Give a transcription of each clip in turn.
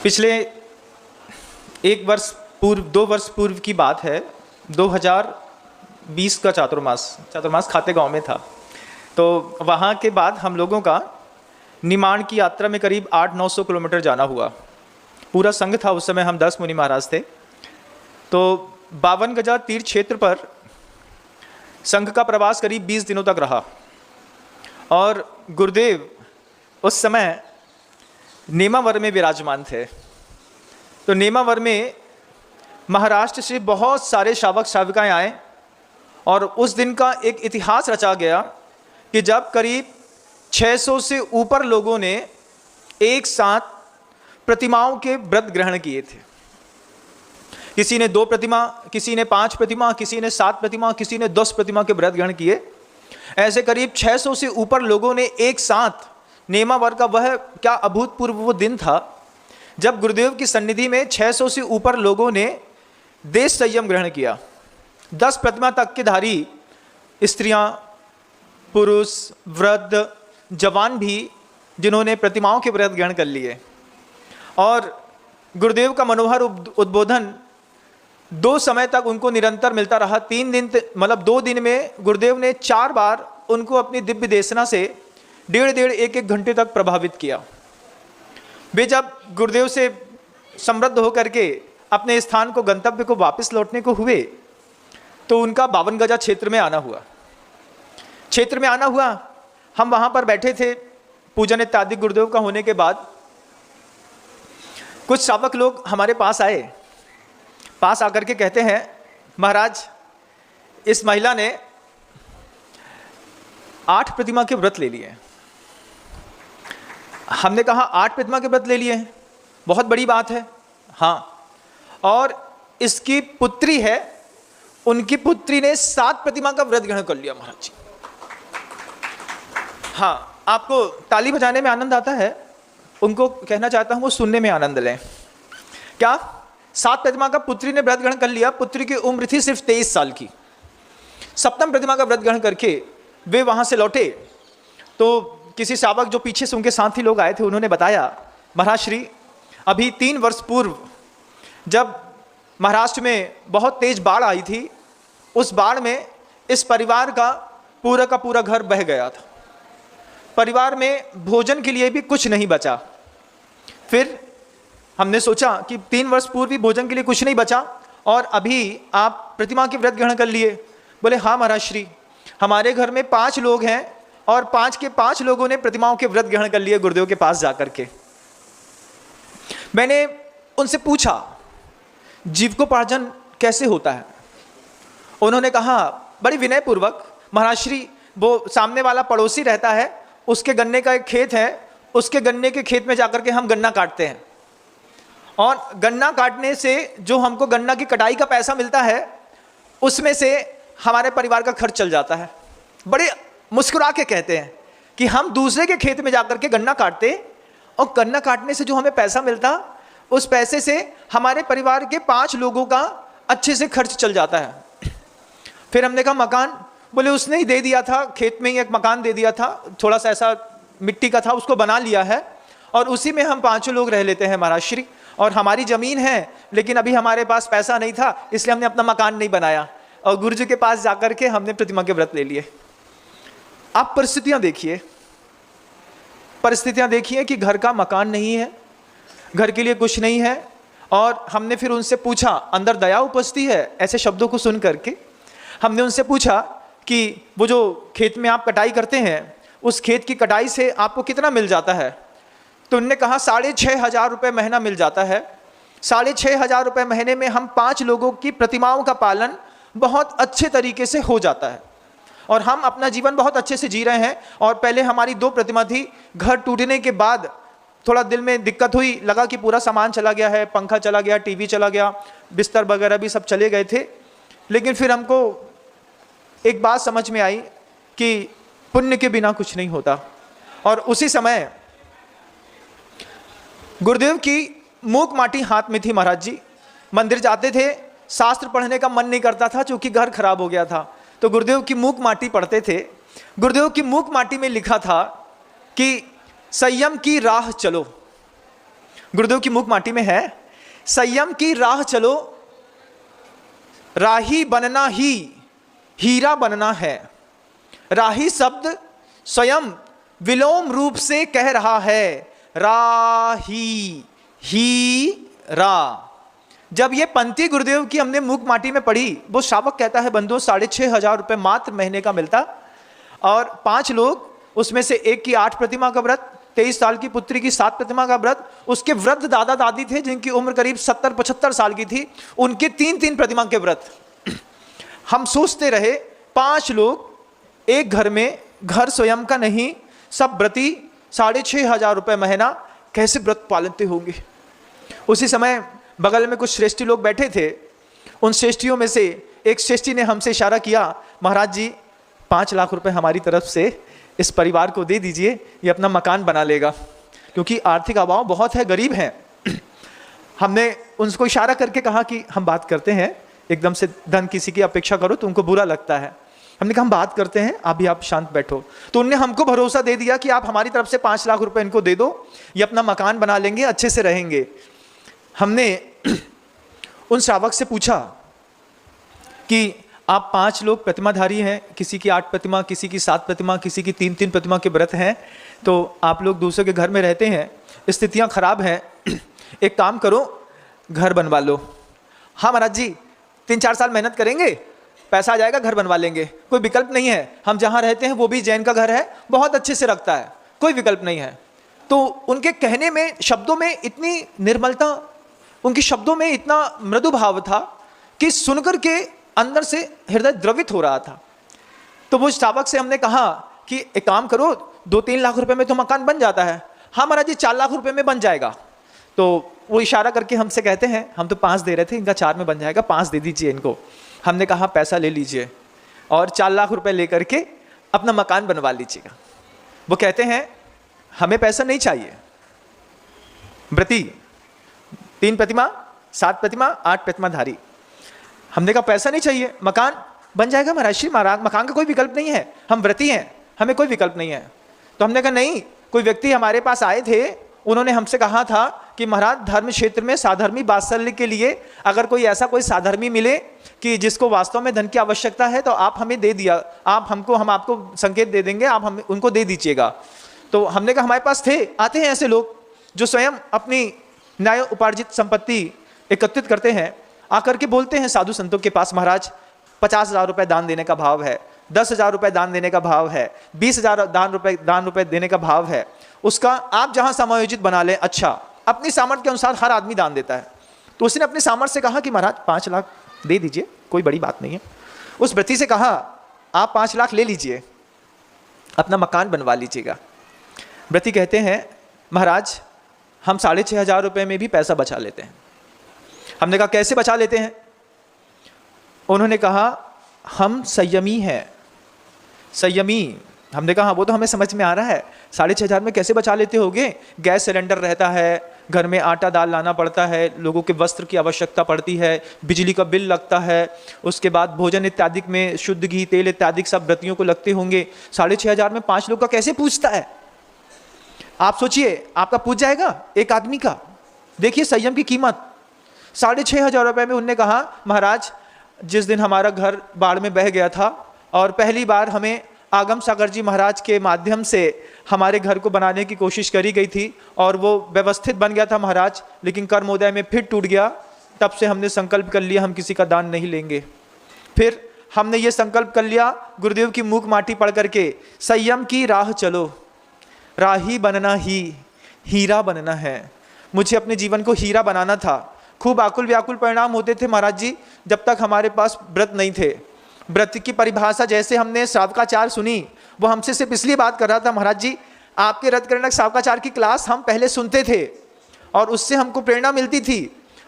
पिछले 2 वर्ष पूर्व की बात है। 2020 का चातुर्मास खाते गांव में था। तो वहाँ के बाद हम लोगों का निमाड़ की यात्रा में करीब 800-900 किलोमीटर जाना हुआ। पूरा संघ था, उस समय हम 10 मुनि महाराज थे। तो 52 गजा तीर्थ क्षेत्र पर संघ का प्रवास करीब 20 दिनों तक रहा। और गुरुदेव उस समय नेमावर में विराजमान थे। तो नेमावर में महाराष्ट्र से बहुत सारे श्रावक श्राविकाएँ आए और उस दिन का एक इतिहास रचा गया कि जब करीब 600 से ऊपर लोगों ने एक साथ प्रतिमाओं के व्रत ग्रहण किए थे। किसी ने 2 प्रतिमा, किसी ने 5 प्रतिमा, किसी ने 7 प्रतिमा, किसी ने 10 प्रतिमा के व्रत ग्रहण किए। ऐसे करीब 600 से ऊपर लोगों ने एक साथ, नेमावर का वह क्या अभूतपूर्व वो दिन था जब गुरुदेव की सन्निधि में 600 से ऊपर लोगों ने देश संयम ग्रहण किया। 10 प्रतिमा तक के धारी स्त्रियां, पुरुष, वृद्ध, जवान भी, जिन्होंने प्रतिमाओं के व्रत ग्रहण कर लिए। और गुरुदेव का मनोहर उद्बोधन 2 समय तक उनको निरंतर मिलता रहा। 3 दिन, मतलब 2 दिन में गुरुदेव ने 4 बार उनको अपनी दिव्य देशना से 1.5 1 घंटे तक प्रभावित किया। वे जब गुरुदेव से समृद्ध होकर के अपने स्थान को, गंतव्य को वापस लौटने को हुए तो उनका 52 गजा क्षेत्र में आना हुआ। हम वहाँ पर बैठे थे। पूजन इत्यादि गुरुदेव का होने के बाद कुछ श्रावक लोग हमारे पास आकर के कहते हैं, महाराज इस महिला ने 8 प्रतिमा के व्रत ले लिए। हमने कहा 8 प्रतिमा के व्रत ले लिए हैं, बहुत बड़ी बात है। हाँ, और इसकी पुत्री है, उनकी पुत्री ने 7 प्रतिमा का व्रत ग्रहण कर लिया महाराज जी। हाँ, आपको ताली बजाने में आनंद आता है, उनको कहना चाहता हूँ वो सुनने में आनंद लें। क्या 7 प्रतिमा का पुत्री ने व्रत ग्रहण कर लिया। पुत्री की उम्र थी सिर्फ 23 साल की। 7वीं प्रतिमा का व्रत ग्रहण करके वे वहाँ से लौटे तो किसी श्रावक जो पीछे से उनके साथी लोग आए थे, उन्होंने बताया, महाराज श्री, अभी 3 वर्ष पूर्व जब महाराष्ट्र में बहुत तेज बाढ़ आई थी, उस बाढ़ में इस परिवार का पूरा घर बह गया था। परिवार में भोजन के लिए भी कुछ नहीं बचा। फिर हमने सोचा कि 3 वर्ष पूर्व भी भोजन के लिए कुछ नहीं बचा और अभी आप प्रतिमा के व्रत ग्रहण कर लिए। बोले हाँ महाराज श्री, हमारे घर में 5 लोग हैं और 5 के 5 लोगों ने प्रतिमाओं के व्रत ग्रहण कर लिए गुरुदेव के पास जाकर के। मैंने उनसे पूछा जीविकोपार्जन कैसे होता है। उन्होंने कहा बड़ी विनय पूर्वक, महाराज श्री, वो सामने वाला पड़ोसी रहता है, उसके गन्ने का एक खेत है, उसके गन्ने के खेत में जाकर के हम गन्ना काटते हैं और गन्ना काटने से जो हमको गन्ना की कटाई का पैसा मिलता है उसमें से हमारे परिवार का खर्च चल जाता है। बड़े मुस्कुरा के कहते हैं कि हम दूसरे के खेत में जाकर के गन्ना काटते और गन्ना काटने से जो हमें पैसा मिलता, उस पैसे से हमारे परिवार के 5 लोगों का अच्छे से खर्च चल जाता है। फिर हमने कहा मकान, बोले उसने ही दे दिया था, खेत में ही एक मकान दे दिया था, थोड़ा सा ऐसा मिट्टी का था, उसको बना लिया है और उसी में हम 5 लोग रह लेते हैं महाराज श्री। और हमारी ज़मीन है, लेकिन अभी हमारे पास पैसा नहीं था, इसलिए हमने अपना मकान नहीं बनाया और गुरु जी के पास जाकर के हमने प्रतिमा के व्रत ले लिए। आप परिस्थितियाँ देखिए कि घर का मकान नहीं है, घर के लिए कुछ नहीं है। और हमने फिर उनसे पूछा, अंदर दया उपजती है ऐसे शब्दों को सुन करके। हमने उनसे पूछा कि वो जो खेत में आप कटाई करते हैं, उस खेत की कटाई से आपको कितना मिल जाता है। तो उन्होंने कहा 6,500 रुपये महीना मिल जाता है। 6,500 रुपये महीने में हम 5 लोगों की प्रतिमाओं का पालन बहुत अच्छे तरीके से हो जाता है और हम अपना जीवन बहुत अच्छे से जी रहे हैं। और पहले हमारी 2 प्रतिमा थी, घर टूटने के बाद थोड़ा दिल में दिक्कत हुई, लगा कि पूरा सामान चला गया है, पंखा चला गया, टीवी चला गया, बिस्तर वगैरह भी सब चले गए थे। लेकिन फिर हमको एक बात समझ में आई कि पुण्य के बिना कुछ नहीं होता। और उसी समय गुरुदेव की मूक माटी हाथ में थी महाराज जी। मंदिर जाते थे, शास्त्र पढ़ने का मन नहीं करता था क्योंकि घर खराब हो गया था, तो गुरुदेव की मूक माटी पढ़ते थे। गुरुदेव की मूक माटी में लिखा था कि संयम की राह चलो, गुरुदेव की मूक माटी में है, संयम की राह चलो, राही बनना ही हीरा बनना है। राही शब्द स्वयं विलोम रूप से कह रहा है राही हीरा। जब ये पंक्ति गुरुदेव की हमने मूक माटी में पढ़ी, वो श्रावक कहता है बंधुओं 6,500 रुपये मात्र महीने का मिलता, और 5 लोग, उसमें से एक की 8 प्रतिमा का व्रत, 23 साल की पुत्री की 7 प्रतिमा का व्रत, उसके वृद्ध दादा दादी थे जिनकी उम्र करीब 70-75 साल की थी, उनके 3-3 प्रतिमा के व्रत। हम सोचते रहे 5 लोग एक घर में, घर स्वयं का नहीं, सब व्रती, 6,500 रुपये महीना, कैसे व्रत पालते होंगे। उसी समय बगल में कुछ श्रेष्ठी लोग बैठे थे। उन श्रेष्ठियों में से एक श्रेष्ठी ने हमसे इशारा किया, महाराज जी 5 लाख रुपए हमारी तरफ से इस परिवार को दे दीजिए, ये अपना मकान बना लेगा, क्योंकि आर्थिक अभाव बहुत है, गरीब हैं। हमने उनको इशारा करके कहा कि हम बात करते हैं, एकदम से धन किसी की अपेक्षा करो तो उनको बुरा लगता है। हमने कहा हम बात करते हैं, अभी आप शांत बैठो। तो उनने हमको भरोसा दे दिया कि आप हमारी तरफ से 5 लाख रुपए इनको दे दो, ये अपना मकान बना लेंगे, अच्छे से रहेंगे। हमने उन श्रावक से पूछा कि आप 5 लोग प्रतिमाधारी हैं, किसी की 8 प्रतिमा, किसी की 7 प्रतिमा, किसी की 3-3 प्रतिमा के व्रत हैं, तो आप लोग दूसरे के घर में रहते हैं, स्थितियां खराब हैं, एक काम करो घर बनवा लो। हाँ महाराज जी 3-4 साल मेहनत करेंगे, पैसा आ जाएगा, घर बनवा लेंगे, कोई विकल्प नहीं है। हम जहाँ रहते हैं वो भी जैन का घर है, बहुत अच्छे से रखता है, कोई विकल्प नहीं है। तो उनके कहने में, शब्दों में इतनी निर्मलता, उनके शब्दों में इतना मृदु भाव था कि सुनकर के अंदर से हृदय द्रवित हो रहा था। तो वो श्रावक से हमने कहा कि एक काम करो, 2-3 लाख रुपए में तो मकान बन जाता है। हाँ महाराज जी 4 लाख रुपए में बन जाएगा। तो वो इशारा करके हमसे कहते हैं, हम तो 5 दे रहे थे, इनका 4 में बन जाएगा, 5 दे दीजिए इनको। हमने कहा पैसा ले लीजिए और 4 लाख रुपए लेकर के अपना मकान बनवा लीजिएगा। वो कहते हैं हमें पैसा नहीं चाहिए, व्रती 3 प्रतिमा, 7 प्रतिमा, 8 प्रतिमाधारी। हमने कहा पैसा नहीं चाहिए, मकान बन जाएगा महाराज श्री महाराज, मकान का कोई विकल्प नहीं है, हम व्रती हैं, हमें कोई विकल्प नहीं है। तो हमने कहा नहीं, कोई व्यक्ति हमारे पास आए थे, उन्होंने हमसे कहा था कि महाराज धर्म क्षेत्र में साधर्मी वात्सल्य के लिए अगर कोई ऐसा कोई साधर्मी मिले कि जिसको वास्तव में धन की आवश्यकता है तो आप हमें दे दिया, हम आपको संकेत दे देंगे, आप हमें उनको दे दीजिएगा। तो हमने कहा हमारे पास थे, आते हैं ऐसे लोग जो स्वयं अपनी न्याय उपार्जित संपत्ति एकत्रित करते हैं, आकर के बोलते हैं साधु संतों के पास, महाराज 50,000 रुपये दान देने का भाव है, 10,000 रुपये दान देने का भाव है, 20,000 दान रुपये देने का भाव है, उसका आप जहां समायोजित बना लें। अच्छा, अपनी सामर्थ्य के अनुसार हर आदमी दान देता है। तो उसने अपनी सामर्थ्य से कहा कि महाराज 5 लाख दे दीजिए, कोई बड़ी बात नहीं है। उस व्रती से कहा आप 5 लाख ले लीजिए, अपना मकान बनवा लीजिएगा। व्रती कहते हैं महाराज हम 6,500 रुपये में भी पैसा बचा लेते हैं। हमने कहा कैसे बचा लेते हैं? उन्होंने कहा हम संयमी हैं। संयमी? हमने कहा वो तो हमें समझ में आ रहा है, 6,500 में कैसे बचा लेते होगे? गैस सिलेंडर रहता है, घर में आटा दाल लाना पड़ता है, लोगों के वस्त्र की आवश्यकता पड़ती है, बिजली का बिल लगता है, उसके बाद भोजन इत्यादि में शुद्ध घी तेल इत्यादि सब व्रतियों को लगते होंगे। 6,500 में 5 लोग का कैसे पूछता है? आप सोचिए, आपका पूछ जाएगा एक आदमी का। देखिए संयम की कीमत। 6,500 रुपये में उनने कहा महाराज जिस दिन हमारा घर बाढ़ में बह गया था और पहली बार हमें आगम सागर जी महाराज के माध्यम से हमारे घर को बनाने की कोशिश करी गई थी और वो व्यवस्थित बन गया था महाराज, लेकिन कर्मोदय में फिर टूट गया। तब से हमने संकल्प कर लिया हम किसी का दान नहीं लेंगे। फिर हमने ये संकल्प कर लिया गुरुदेव की मूक माटी पढ़ करके, संयम की राह चलो, राही बनना ही हीरा बनना है। मुझे अपने जीवन को हीरा बनाना था। खूब आकुल व्याकुल परिणाम होते थे महाराज जी जब तक हमारे पास व्रत नहीं थे। व्रत की परिभाषा जैसे हमने श्रावकाचार सुनी, वो हमसे सिर्फ इसलिए बात कर रहा था महाराज जी आपके रत्कर्णक श्रावकाचार की क्लास हम पहले सुनते थे और उससे हमको प्रेरणा मिलती थी।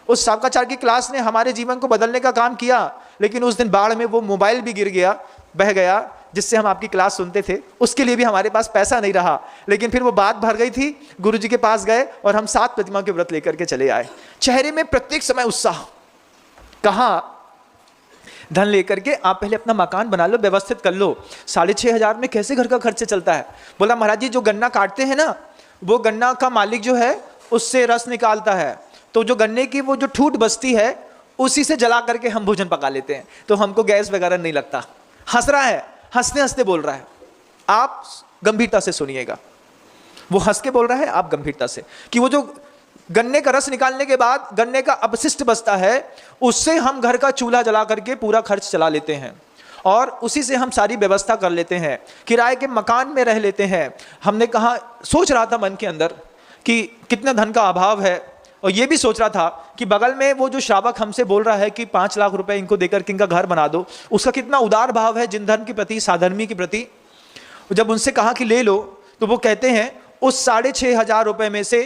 उस श्रावकाचार की क्लास ने हमारे जीवन को बदलने का काम किया, लेकिन उस दिन बाढ़ में वो मोबाइल भी गिर गया, बह गया, जिससे हम आपकी क्लास सुनते थे। उसके लिए भी हमारे पास पैसा नहीं रहा, लेकिन फिर वो बात भर गई थी। गुरुजी के पास गए और हम 7 प्रतिमा के व्रत लेकर के चले आए। चेहरे में प्रत्येक समय उत्साह। कहाँ धन लेकर के आप पहले अपना मकान बना लो, व्यवस्थित कर लो। 6,500 में कैसे घर का खर्चे चलता है? बोला महाराज जी जो गन्ना काटते हैं ना, वो गन्ना का मालिक जो है उससे रस निकालता है, तो जो गन्ने की वो जो ठूठ बचती है उसी से जला करके हम भोजन पका लेते हैं, तो हमको गैस वगैरह नहीं लगता। हंस रहा है, हंसते हंसते बोल रहा है, आप गंभीरता से सुनिएगा। वो हंस के बोल रहा है, आप गंभीरता से, कि वो जो गन्ने का रस निकालने के बाद गन्ने का अपशिष्ट बचता है, उससे हम घर का चूल्हा जला करके पूरा खर्च चला लेते हैं और उसी से हम सारी व्यवस्था कर लेते हैं, किराए के मकान में रह लेते हैं। हमने कहा, सोच रहा था मन के अंदर कि कितना धन का अभाव है, और ये भी सोच रहा था कि बगल में वो जो श्रावक हमसे बोल रहा है कि 5 लाख रुपए इनको देकर के इनका घर बना दो, उसका कितना उदार भाव है जिन धन के प्रति, साधर्मी के प्रति। जब उनसे कहा कि ले लो, तो वो कहते हैं उस 6,500 रुपए में से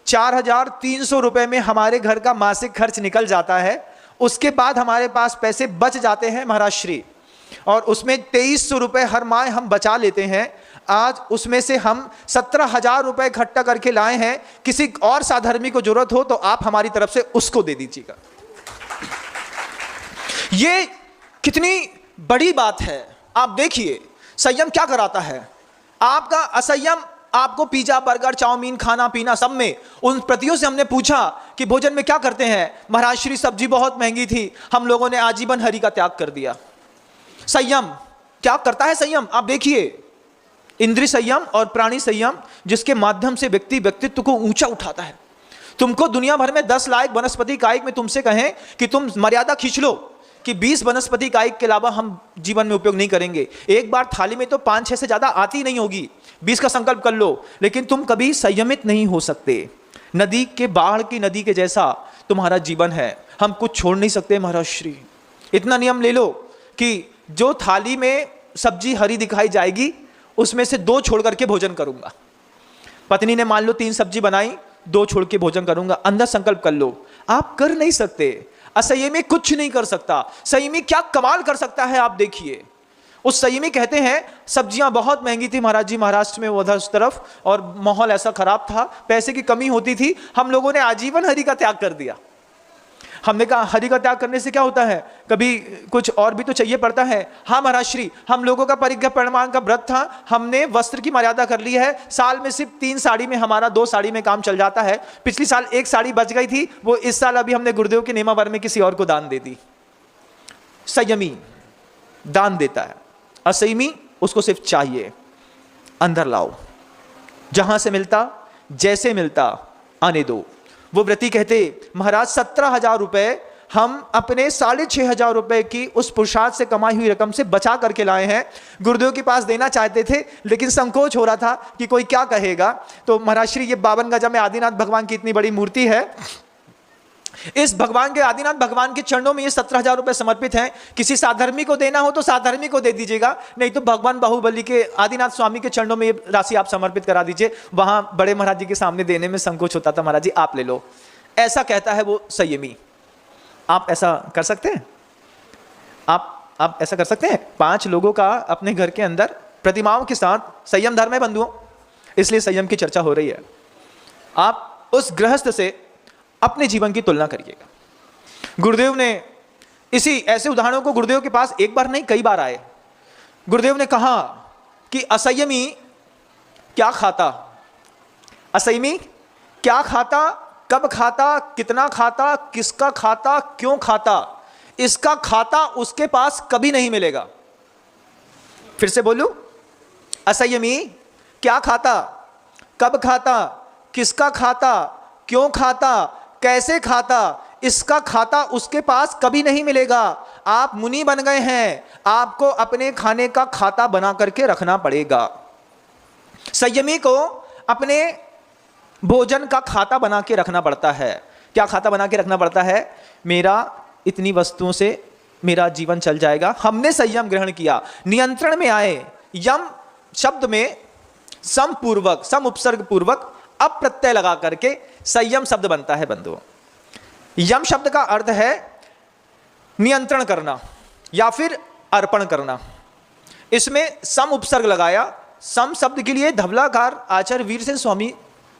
4,300 रुपए में हमारे घर का मासिक खर्च निकल जाता है, उसके बाद हमारे पास पैसे बच जाते हैं महाराज श्री, और उसमें 2,300 रुपए हर माह हम बचा लेते हैं। आज उसमें से हम 17,000 रुपए इकट्ठा करके लाए हैं, किसी और साधर्मी को जरूरत हो तो आप हमारी तरफ से उसको दे दीजिएगा। ये कितनी बड़ी बात है। आप देखिए संयम क्या कराता है। आपका असंयम आपको पिज्जा, बर्गर, चाउमीन, खाना पीना सब में, उन प्रतियों से हमने पूछा कि भोजन में क्या करते हैं, महाराज श्री सब्जी बहुत महंगी थी, हम लोगों ने आजीवन हरि का त्याग कर दिया। संयम क्या करता है? संयम आप देखिए, इंद्रिय संयम और प्राणी संयम, जिसके माध्यम से व्यक्ति व्यक्तित्व को ऊंचा उठाता है। तुमको दुनिया भर में 10 लाख वनस्पति कायिक में तुमसे कहें कि तुम मर्यादा खींच लो कि 20 वनस्पति कायिक के अलावा हम जीवन में उपयोग नहीं करेंगे, एक बार थाली में तो 5-6 से ज्यादा आती नहीं होगी, 20 का संकल्प कर लो, लेकिन तुम कभी संयमित नहीं हो सकते। नदी के बाढ़ की नदी के जैसा तुम्हारा जीवन है, हम कुछ छोड़ नहीं सकते महाराज श्री। इतना नियम ले लो कि जो थाली में सब्जी हरी दिखाई जाएगी उसमें से 2 छोड़ करके भोजन करूंगा। पत्नी ने मान लो 3 सब्जी बनाई, 2 छोड़ के भोजन करूंगा, अंदर संकल्प कर लो। आप कर नहीं सकते। असंयमी कुछ नहीं कर सकता, संयमी क्या कमाल कर सकता है आप देखिए। उस संयमी कहते हैं सब्जियां बहुत महंगी थी महाराज जी, महाराष्ट्र में उधर उस तरफ, और माहौल ऐसा खराब था, पैसे की कमी होती थी, हम लोगों ने आजीवन हरि का त्याग कर दिया। हमने कहा हरि का त्याग करने से क्या होता है, कभी कुछ और भी तो चाहिए पड़ता है। हाँ महाराज श्री, हम लोगों का परिग्रह परिमाण का व्रत था, हमने वस्त्र की मर्यादा कर ली है, साल में सिर्फ 3 साड़ी में हमारा 2 साड़ी में काम चल जाता है। पिछली साल 1 साड़ी बच गई थी, वो इस साल अभी हमने गुरुदेव के नियमावर में किसी और को दान दे दी। संयमी दान देता है, असंयमी उसको सिर्फ चाहिए। अंदर लाओ, जहां से मिलता जैसे मिलता आने दो। वो व्रती कहते महाराज 17,000 रुपए हम अपने 6,500 रुपए की उस पुरुषार्थ से कमाई हुई रकम से बचा करके लाए हैं। गुरुदेव के पास देना चाहते थे लेकिन संकोच हो रहा था कि कोई क्या कहेगा। तो महाराज श्री ये 52 गजा में आदिनाथ भगवान की इतनी बड़ी मूर्ति है, इस भगवान के आदिनाथ भगवान के चरणों में ये 17,000 रुपए समर्पित हैं। किसी साधर्मी को देना हो तो साधर्मी को दे दीजिएगा, नहीं तो भगवान बाहुबली के आदिनाथ स्वामी के चरणों में ये राशि आप समर्पित करा दीजिए। वहां बड़े महाराज जी के सामने देने में संकोच होता था, महाराज जी आप ले लो, ऐसा कहता है वो संयमी। आप ऐसा कर सकते हैं? आप ऐसा कर सकते हैं? 5 लोगों का अपने घर के अंदर प्रतिमाओं के साथ संयम धर्म है बंधुओं, इसलिए संयम की चर्चा हो रही है। आप उस गृहस्थ से अपने जीवन की तुलना करिएगा। गुरुदेव ने इसी ऐसे उदाहरणों को गुरुदेव के पास एक बार नहीं कई बार आए। गुरुदेव ने कहा कि असंयमी क्या खाता, असंयमी क्या खाता, कब खाता, कितना खाता, किसका खाता, क्यों खाता, इसका खाता उसके पास कभी नहीं मिलेगा। फिर से बोलूं, असंयमी क्या खाता, कब खाता, किसका खाता, क्यों खाता, कैसे खाता, इसका खाता उसके पास कभी नहीं मिलेगा। आप मुनि बन गए हैं, आपको अपने खाने का खाता बना करके रखना पड़ेगा। संयमी को अपने भोजन का खाता बना के रखना पड़ता है। क्या खाता बना के रखना पड़ता है? मेरा इतनी वस्तुओं से मेरा जीवन चल जाएगा। हमने संयम ग्रहण किया, नियंत्रण में आए। यम शब्द में सम पूर्वक, सम उपसर्ग पूर्वक अप्रत्यय लगा करके संयम शब्द बनता है बंधुओं। यम शब्द का अर्थ है नियंत्रण करना या फिर अर्पण करना। इसमें सम उपसर्ग लगाया। सम शब्द के लिए धवलाकार आचार्य वीरसेन स्वामी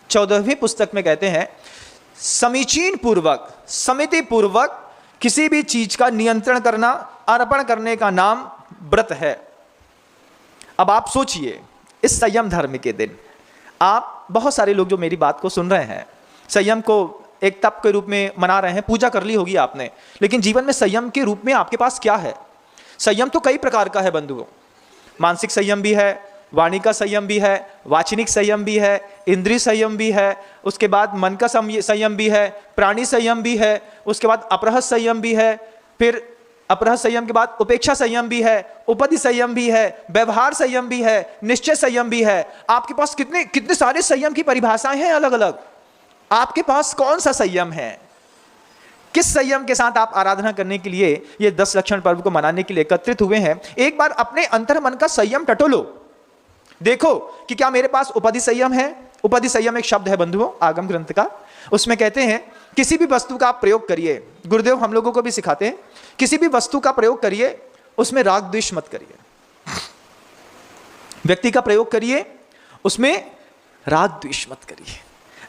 14वीं पुस्तक में कहते हैं समीचीन पूर्वक, समिति पूर्वक किसी भी चीज का नियंत्रण करना, अर्पण करने का नाम व्रत है। अब आप सोचिए, इस संयम धर्म के दिन आप बहुत सारे लोग जो मेरी बात को सुन रहे हैं, संयम को एक तप के रूप में मना रहे हैं, पूजा कर ली होगी आपने, लेकिन जीवन में संयम के रूप में आपके पास क्या है? संयम तो कई प्रकार का है बंधुओं। मानसिक संयम भी है, वाणी का संयम भी है, वाचनिक संयम भी है, इंद्रिय संयम भी है, उसके बाद मन का संयम भी है, प्राणी संयम भी है, उसके बाद अपरहस संयम भी है, फिर अपरहस संयम के बाद उपेक्षा संयम भी है, उपधि संयम भी है, व्यवहार संयम भी है, निश्चय संयम भी है। आपके पास कितने कितने सारे संयम की परिभाषाएं हैं अलग अलग। आपके पास कौन सा संयम है? किस संयम के साथ आप आराधना करने के लिए ये 10 लक्षण पर्व को मनाने के लिए एकत्रित हुए हैं? एक बार अपने अंतर मन का संयम टटोलो, देखो कि क्या मेरे पास उपधि संयम है। उपधि संयम एक शब्द है बंधुओं आगम ग्रंथ का, उसमें कहते हैं किसी भी वस्तु का आप प्रयोग करिए, गुरुदेव हम लोगों को भी सिखाते हैं, किसी भी वस्तु का प्रयोग करिए, उसमें राग द्वेष मत करिए। व्यक्ति का प्रयोग करिए, उसमें राग द्वेष मत करिए।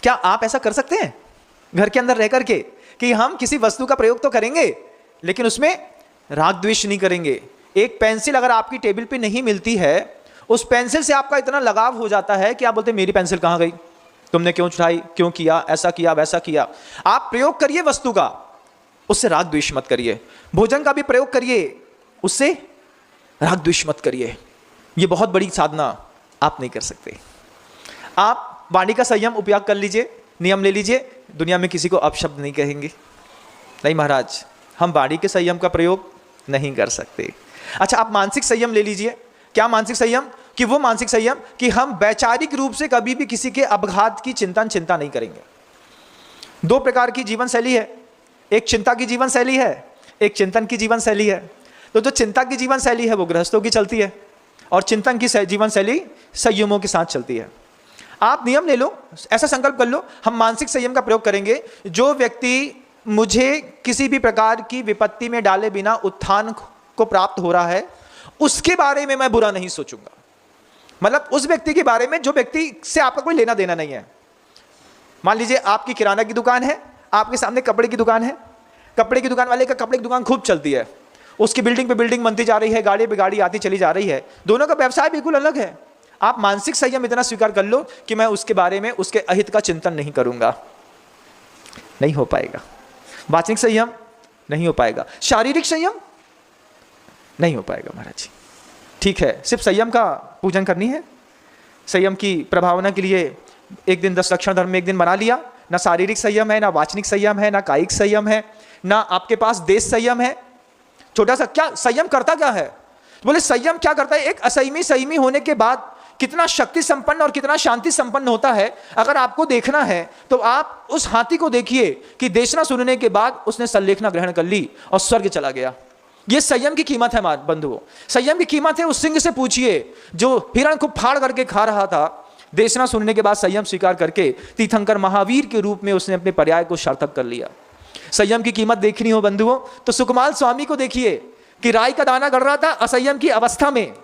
क्या आप ऐसा कर सकते हैं घर के अंदर रह करके कि हम किसी वस्तु का प्रयोग तो करेंगे लेकिन उसमें राग द्वेष नहीं करेंगे? एक पेंसिल अगर आपकी टेबल पे नहीं मिलती है, उस पेंसिल से आपका इतना लगाव हो जाता है कि आप बोलते मेरी पेंसिल कहां गई, तुमने क्यों चुराई, क्यों किया, ऐसा किया वैसा किया। आप प्रयोग करिए वस्तु का, उससे राग द्वेष मत करिए। भोजन का भी प्रयोग करिए, उससे राग द्वेष मत करिए। यह बहुत बड़ी साधना आप नहीं कर सकते। आप वाणी का संयम उपयोग कर लीजिए, नियम ले लीजिए, दुनिया में किसी को अपशब्द नहीं कहेंगे। नहीं महाराज, हम वाणी के संयम का प्रयोग नहीं कर सकते। अच्छा, आप मानसिक संयम ले लीजिए। क्या मानसिक संयम? कि वो मानसिक संयम कि हम वैचारिक रूप से कभी भी किसी के अपघात की चिंता नहीं करेंगे। 2 प्रकार की जीवन शैली है, एक चिंता की जीवन शैली है, एक चिंतन की जीवन शैली है। तो जो चिंता की जीवन शैली है वो गृहस्थों की चलती है, और चिंतन की जीवन शैली संयमों के साथ चलती है। आप नियम ले लो, ऐसा संकल्प कर लो, हम मानसिक संयम का प्रयोग करेंगे। जो व्यक्ति मुझे किसी भी प्रकार की विपत्ति में डाले बिना उत्थान को प्राप्त हो रहा है, उसके बारे में मैं बुरा नहीं सोचूंगा। मतलब उस व्यक्ति के बारे में जो व्यक्ति से आपका कोई लेना देना नहीं है। मान लीजिए आपकी किराना की दुकान है, आपके सामने कपड़े की दुकान है, कपड़े की दुकान वाले का कपड़े की दुकान खूब चलती है, उसकी बिल्डिंग पे बिल्डिंग बनती जा रही है, गाड़ी पे गाड़ी आती चली जा रही है, दोनों का व्यवसाय बिल्कुल अलग है। आप मानसिक संयम इतना स्वीकार कर लो कि मैं उसके बारे में उसके अहित का चिंतन नहीं करूंगा। नहीं हो पाएगा। वाचनिक संयम नहीं हो पाएगा। शारीरिक संयम नहीं हो पाएगा महाराज जी। ठीक है, सिर्फ संयम का पूजन करनी है, संयम की प्रभावना के लिए एक दिन 10 लक्षण धर्म में एक दिन बना लिया। ना शारीरिक संयम है, ना वाचनिक संयम है, ना कायिक संयम है, ना आपके पास देश संयम है। छोटा सा क्या संयम करता क्या है? तो बोले संयम क्या करता है? एक असंयमी होने के बाद कितना शक्ति संपन्न और कितना शांति संपन्न होता है। अगर आपको देखना है तो आप उस हाथी को देखिए कि देशना सुनने के बाद उसने संलेखना ग्रहण कर ली और स्वर्ग चला गया। यह संयम की कीमत है बंधुओं। संयम की कीमत है उस सिंह से पूछिए जो हिरण को फाड़ करके खा रहा था। देशना सुनने के बाद संयम स्वीकार करके तीर्थंकर महावीर के रूप में उसने अपने पर्याय को सार्थक कर लिया। संयम की कीमत देखनी हो बंधुओं तो सुकमाल स्वामी को देखिए कि राई का दाना गड़ रहा था असंयम की अवस्था में।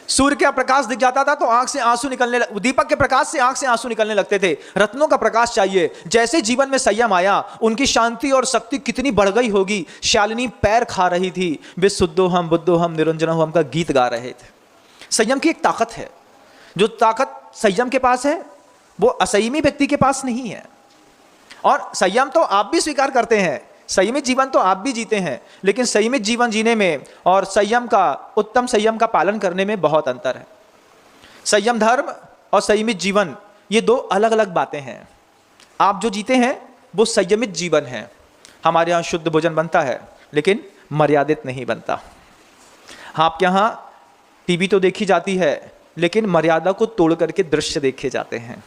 सूर्य का प्रकाश दिख जाता था तो आंख से आंसू निकलने दीपक के प्रकाश से आंख से आंसू निकलने लगते थे। रत्नों का प्रकाश चाहिए। जैसे जीवन में संयम आया उनकी शांति और शक्ति कितनी बढ़ गई होगी। शालिनी पैर खा रही थी, वे शुद्धो हम बुद्धो हम निरंजनो हम का गीत गा रहे थे। संयम की एक ताकत है, जो ताकत संयम के पास है वो असंयमी व्यक्ति के पास नहीं है। और संयम तो आप भी स्वीकार करते हैं, संयमित जीवन तो आप भी जीते हैं, लेकिन संयमित जीवन जीने में और संयम का उत्तम संयम का पालन करने में बहुत अंतर है। संयम धर्म और संयमित जीवन ये 2 अलग अलग बातें हैं। आप जो जीते हैं वो संयमित जीवन है। हमारे यहाँ शुद्ध भोजन बनता है लेकिन मर्यादित नहीं बनता। आपके यहाँ टीवी तो देखी जाती है लेकिन मर्यादा को तोड़ करके दृश्य देखे जाते हैं।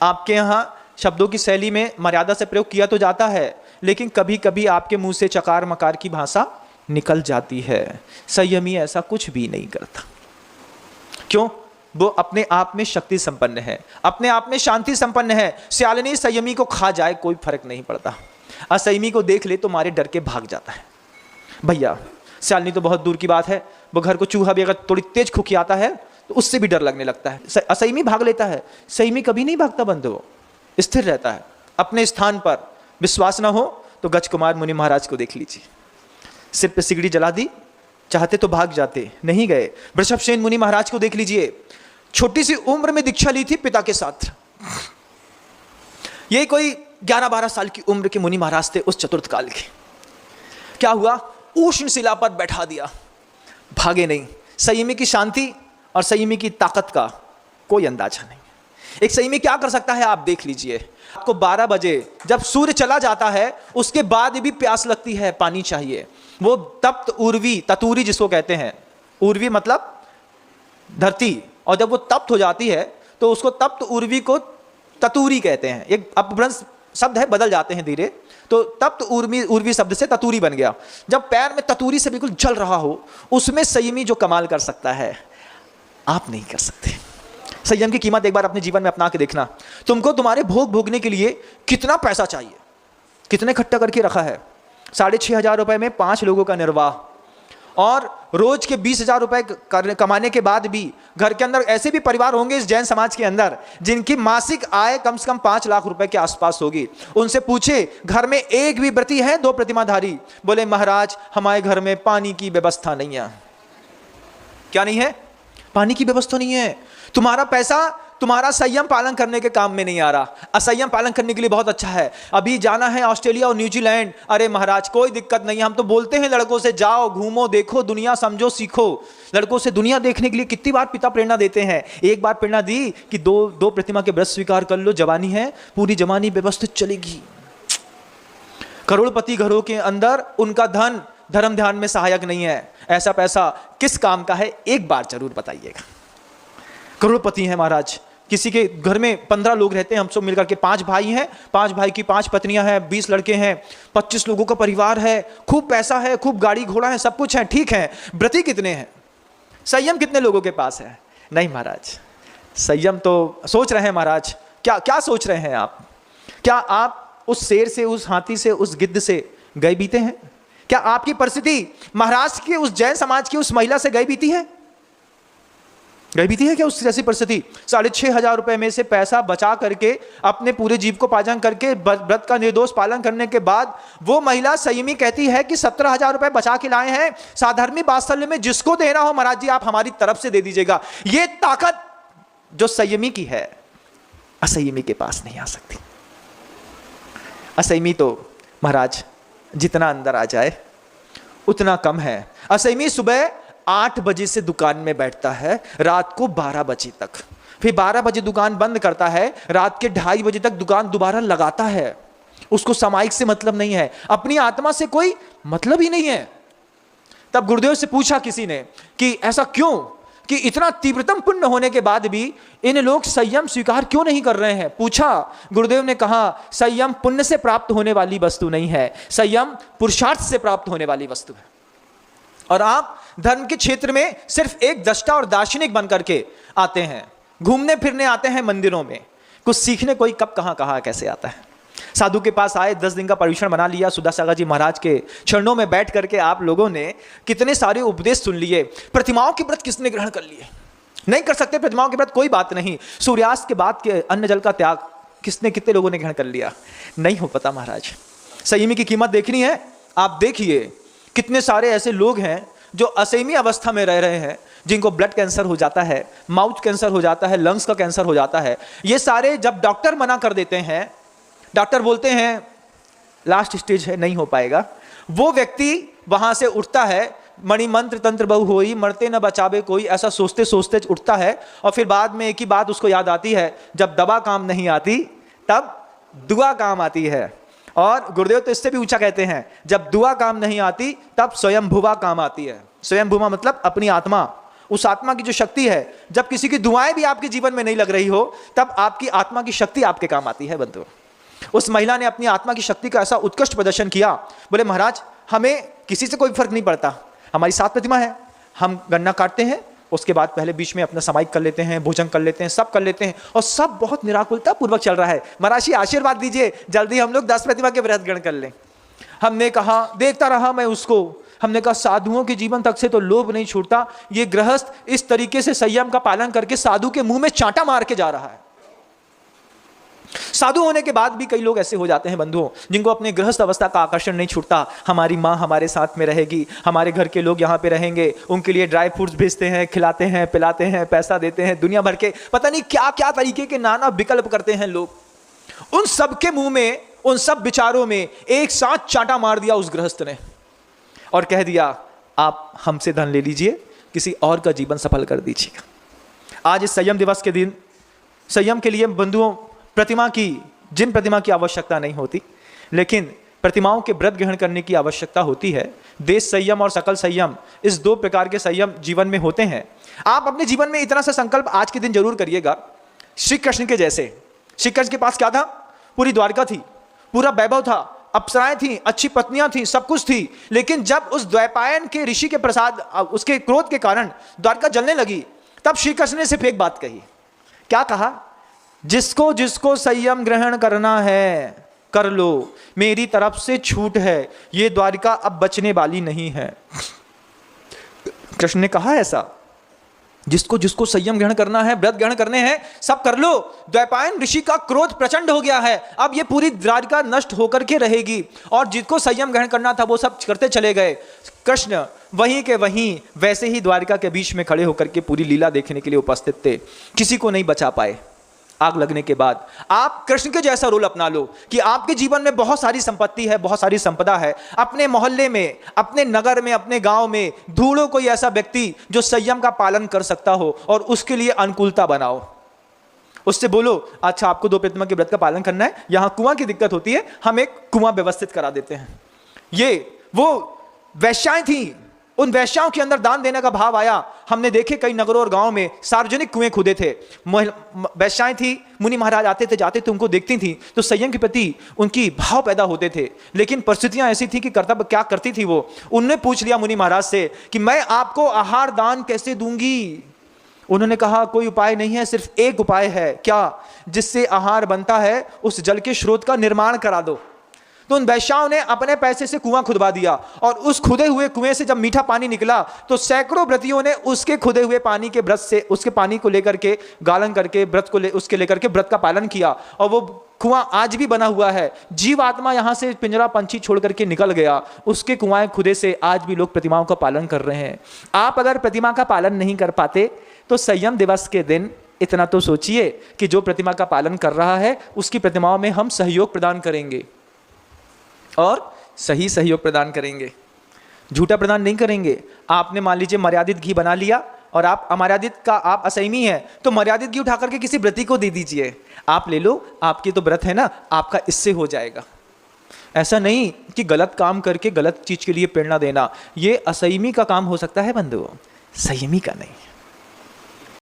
आपके यहाँ शब्दों की शैली में मर्यादा से प्रयोग किया तो जाता है लेकिन कभी कभी आपके मुंह से चकार मकार की भाषा निकल जाती है। संयमी ऐसा कुछ भी नहीं करता। क्यों? वो अपने आप में शक्ति संपन्न है, अपने आप में शांति संपन्न है। श्यालिनी संयमी को खा जाए कोई फर्क नहीं पड़ता, असंयमी को देख ले तो मारे डर के भाग जाता है। भैया श्यालिनी तो बहुत दूर की बात है, वो घर को चूहा भी अगर थोड़ी तेज खुखियाता है तो उससे भी डर लगने लगता है। असंयमी भाग लेता है, संयमी कभी नहीं भागता बंधुओं, स्थिर रहता है अपने स्थान पर। विश्वास ना हो तो गज कुमार मुनि महाराज को देख लीजिए, सिर पे सिगड़ी जला दी, चाहते तो भाग जाते, नहीं गए। वृषभसेन मुनि महाराज को देख लीजिए, छोटी सी उम्र में दीक्षा ली थी पिता के साथ। ये कोई 11-12 साल की उम्र के मुनि महाराज थे उस चतुर्थ काल के। क्या हुआ, उष्ण शिला पर बैठा दिया, भागे नहीं। संयमी की शांति और संयमी की ताकत का कोई अंदाजा नहीं। एक संयमी क्या कर सकता है आप देख लीजिए। आपको 12 बजे जब सूर्य चला जाता है उसके बाद भी प्यास लगती है, पानी चाहिए। वो तप्त उर्वी, ततूरी जिसको कहते हैं, उर्वी मतलब धरती, और जब वो तप्त हो जाती है तो उसको तप्त उर्वी को ततूरी कहते हैं। एक अपभ्रंश शब्द है, बदल जाते हैं धीरे, तो तप्त उर्वी शब्द से ततूरी बन गया। जब पैर में ततूरी से बिल्कुल जल रहा हो, उसमें संयमी जो कमाल कर सकता है आप नहीं कर सकते। संयम की कीमत एक बार अपने जीवन में अपना के देखना। तुमको तुम्हारे भोग भोगने के लिए कितना पैसा चाहिए, कितने इकट्ठा करके रखा है। 6,500 रुपए में 5 लोगों का निर्वाह, और रोज के 20,000 रुपए कमाने के बाद भी घर के अंदर ऐसे भी परिवार होंगे इस जैन समाज के अंदर जिनकी मासिक आय कम से कम 5 लाख रुपए के आसपास होगी। उनसे पूछे घर में एक भी व्रती है, 2 प्रतिमाधारी? बोले महाराज हमारे घर में पानी की व्यवस्था नहीं है। क्या नहीं है? पानी की व्यवस्था नहीं है। तुम्हारा पैसा तुम्हारा संयम पालन करने के काम में नहीं आ रहा। असंयम पालन करने के लिए बहुत अच्छा है। अभी जाना है ऑस्ट्रेलिया और न्यूजीलैंड, अरे महाराज कोई दिक्कत नहीं है। हम तो बोलते हैं लड़कों से जाओ घूमो देखो दुनिया समझो सीखो। लड़कों से दुनिया देखने के लिए कितनी बार पिता प्रेरणा देते हैं। एक बार प्रेरणा दी कि दो प्रतिमा के व्रत स्वीकार कर लो, जवानी है, पूरी जवानी व्यवस्थित चलेगी। करोड़पति घरों के अंदर उनका धन धर्म ध्यान में सहायक नहीं है। ऐसा पैसा किस काम का है एक बार जरूर बताइएगा। करोड़पति है महाराज, किसी के घर में 15 लोग रहते हैं, हम सब मिलकर के 5 भाई हैं, 5 भाई की 5 पत्नियां हैं, 20 लड़के हैं, 25 लोगों का परिवार है, खूब पैसा है, खूब गाड़ी घोड़ा है, सब कुछ है, ठीक है। व्रती कितने हैं? संयम कितने लोगों के पास है? नहीं महाराज, संयम तो सोच रहे हैं महाराज। क्या क्या सोच रहे हैं आप? क्या आप उस शेर से, उस हाथी से, उस गिद्ध से गए बीते हैं? क्या आपकी परिस्थिति महाराष्ट्र के उस जैन समाज की उस महिला से गए बीती है? गई बीती है क्या उस जैसी परिस्थिति? 6,500 रुपए में से पैसा बचा करके अपने पूरे जीव को पाजन करके व्रत का निर्दोष पालन करने के बाद वो महिला संयमी कहती है कि 17,000 रुपए बचा के लाए हैं, साधर्मी वात्सल्य में जिसको देना हो महाराज जी आप हमारी तरफ से दे दीजिएगा। ये ताकत जो संयमी की है असंयमी के पास नहीं आ सकती। असंयमी तो महाराज जितना अंदर आ जाए उतना कम है। असंयमी सुबह 8 बजे से दुकान में बैठता है, रात को 12 बजे तक, फिर 12 बजे दुकान बंद करता है, रात के 2:30 बजे तक दुकान दोबारा लगाता है। उसको सामायिक से मतलब नहीं है, अपनी आत्मा से कोई मतलब ही नहीं है। तब गुरुदेव से पूछा किसी ने कि ऐसा क्यों, कि इतना तीव्रतम पुण्य होने के बाद भी इन लोग संयम स्वीकार क्यों नहीं कर रहे हैं? पूछा, गुरुदेव ने कहा संयम पुण्य से प्राप्त होने वाली वस्तु नहीं है, संयम पुरुषार्थ से प्राप्त होने वाली वस्तु है। और आप धर्म के क्षेत्र में सिर्फ एक दृष्टा और दार्शनिक बन करके आते हैं, घूमने फिरने आते हैं मंदिरों में, कुछ सीखने कोई कब कहाँ कैसे आता है। साधु के पास आए, 10 दिन का पर्यवेक्षण बना लिया, सुधासागर जी महाराज के चरणों में बैठ करके आप लोगों ने कितने सारे उपदेश सुन लिए। प्रतिमाओं के व्रत किसने ग्रहण कर लिए? नहीं कर सकते प्रतिमाओं के व्रत, कोई बात नहीं। सूर्यास्त के बाद के अन्न जल का त्याग किसने, कितने लोगों ने ग्रहण कर लिया? नहीं हो पता महाराज। संयमी की कीमत देखनी है, आप देखिए कितने सारे ऐसे लोग हैं जो असंयमी अवस्था में रह रहे हैं, जिनको ब्लड कैंसर हो जाता है, माउथ कैंसर हो जाता है, लंग्स का कैंसर हो जाता है। ये सारे जब डॉक्टर मना कर देते हैं, डॉक्टर बोलते हैं लास्ट स्टेज है, नहीं हो पाएगा, वो व्यक्ति वहां से उठता है, मणि मंत्र तंत्र बहु होई, मरते न बचावे कोई, ऐसा सोचते सोचते उठता है। और फिर बाद में एक ही बात उसको याद आती है, जब दवा काम नहीं आती तब दुआ काम आती है। और गुरुदेव तो इससे भी ऊंचा कहते हैं, जब दुआ काम नहीं आती तब स्वयंभुवा काम आती है। स्वयंभुवा मतलब अपनी आत्मा, उस आत्मा की जो शक्ति है, जब किसी की दुआएं भी आपके जीवन में नहीं लग रही हो तब आपकी आत्मा की शक्ति आपके काम आती है बंधु। उस महिला ने अपनी आत्मा की शक्ति का ऐसा उत्कृष्ट प्रदर्शन किया, बोले महाराज हमें किसी से कोई फर्क नहीं पड़ता, हमारी 7 प्रतिमा है, हम गन्ना काटते हैं, उसके बाद पहले बीच में अपना समाइक कर लेते हैं, भोजन कर लेते हैं, सब कर लेते हैं, और सब बहुत निराकुलता पूर्वक चल रहा है। महाराज जी आशीर्वाद दीजिए, जल्दी हम लोग 10 प्रतिमा के व्रत ग्रहण कर लें। हमने कहा, देखता रहा मैं उसको, हमने कहा साधुओं के जीवन तक से तो लोभ नहीं छूटता, ये गृहस्थ इस तरीके से संयम का पालन करके साधु के मुंह में चांटा मार के जा रहा है। साधु होने के बाद भी कई लोग ऐसे हो जाते हैं बंधुओं, जिनको अपने गृहस्थ अवस्था का आकर्षण नहीं छूटता। हमारी माँ हमारे साथ में रहेगी, हमारे घर के लोग यहाँ पे रहेंगे, उनके लिए ड्राई फ्रूट्स भेजते हैं, खिलाते हैं, पिलाते हैं, पैसा देते हैं, दुनिया भर के पता नहीं क्या क्या तरीके के नाना विकल्प करते हैं लोग। उन सब के मुंह में, उन सब विचारों में एक साथ चांटा मार दिया उस गृहस्थ ने और कह दिया, आप हमसे धन ले लीजिए, किसी और का जीवन सफल कर दीजिएगा। आज इस संयम दिवस के दिन संयम के लिए बंधुओं, जिन प्रतिमा की आवश्यकता नहीं होती, लेकिन प्रतिमाओं के व्रत ग्रहण करने की आवश्यकता होती है। देश संयम और सकल संयम, इस दो प्रकार के संयम जीवन में होते हैं। आप अपने जीवन में इतना सा संकल्प आज के दिन जरूर करिएगा, श्री कृष्ण के जैसे। श्री कृष्ण के पास क्या था? पूरी द्वारका थी, पूरा वैभव था, अप्सराएं थी, अच्छी पत्नियां थी, सब कुछ थी। लेकिन जब उस द्वैपायन के ऋषि के प्रसाद, उसके क्रोध के कारण द्वारका जलने लगी, तब श्री कृष्ण ने सिर्फ एक बात कही। क्या कहा? जिसको जिसको संयम ग्रहण करना है कर लो, मेरी तरफ से छूट है, ये द्वारिका अब बचने वाली नहीं है। कृष्ण ने कहा ऐसा, जिसको जिसको संयम ग्रहण करना है, व्रत ग्रहण करने हैं, सब कर लो। द्वैपायन ऋषि का क्रोध प्रचंड हो गया है, अब ये पूरी द्वारिका नष्ट होकर के रहेगी। और जिसको संयम ग्रहण करना था वो सब करते चले गए। कृष्ण वहीं के वहीं वैसे ही द्वारिका के बीच में खड़े होकर के पूरी लीला देखने के लिए उपस्थित थे, किसी को नहीं बचा पाए। आग लगने के बाद आप कृष्ण के जैसा रोल अपना लो कि आपके जीवन में बहुत सारी संपत्ति है, बहुत सारी संपदा है, अपने मोहल्ले में, अपने नगर में, अपने गांव में ढूंढो कोई ऐसा व्यक्ति जो संयम का पालन कर सकता हो और उसके लिए अनुकूलता बनाओ। उससे बोलो, अच्छा आपको 2 प्रतिमा के व्रत का पालन करना है, यहां कुआं की दिक्कत होती है, हम एक कुआं व्यवस्थित करा देते हैं। ये वो वैश्याएं थी, उन वैश्याओं के अंदर दान देने का भाव आया। हमने देखे कई नगरों और गांव में सार्वजनिक कुएं खुदे थे। वैश्याएं थी, मुनि महाराज आते थे जाते थे, उनको देखती थी तो संयम के प्रति उनकी भाव पैदा होते थे। लेकिन परिस्थितियां ऐसी थी कि कर्तव्य क्या करती थी वो। उनने पूछ लिया मुनि महाराज से कि मैं आपको आहार दान कैसे दूंगी। उन्होंने कहा कोई उपाय नहीं है, सिर्फ एक उपाय है। क्या? जिससे आहार बनता है उस जल के स्रोत का निर्माण करा दो। तो उन वैश्याओं ने अपने पैसे से कुआं खुदवा दिया और उस खुदे हुए कुएं से जब मीठा पानी निकला तो सैकड़ों व्रतियों ने उसके खुदे हुए पानी के व्रत से, उसके पानी को लेकर के गालन करके व्रत को उसके लेकर के व्रत का पालन किया। और वो कुआं आज भी बना हुआ है। जीव आत्मा यहां से पिंजरा पंछी छोड़ करके निकल गया, उसके कुआं खुदे से आज भी लोग प्रतिमाओं का पालन कर रहे हैं। आप अगर प्रतिमा का पालन नहीं कर पाते तो संयम दिवस के दिन इतना तो सोचिए कि जो प्रतिमा का पालन कर रहा है उसकी प्रतिमाओं में हम सहयोग प्रदान करेंगे और सही सहयोग प्रदान करेंगे, झूठा प्रदान नहीं करेंगे। आपने मान लीजिए मर्यादित घी बना लिया और आप अमर्यादित का, आप असहमी है तो मर्यादित घी उठा करके किसी व्रती को दे दीजिए, आप ले लो, आपकी तो व्रत है ना, आपका इससे हो जाएगा। ऐसा नहीं कि गलत काम करके गलत चीज के लिए प्रेरणा देना, ये असहमी का काम हो सकता है बंधुओं, संयमी का नहीं।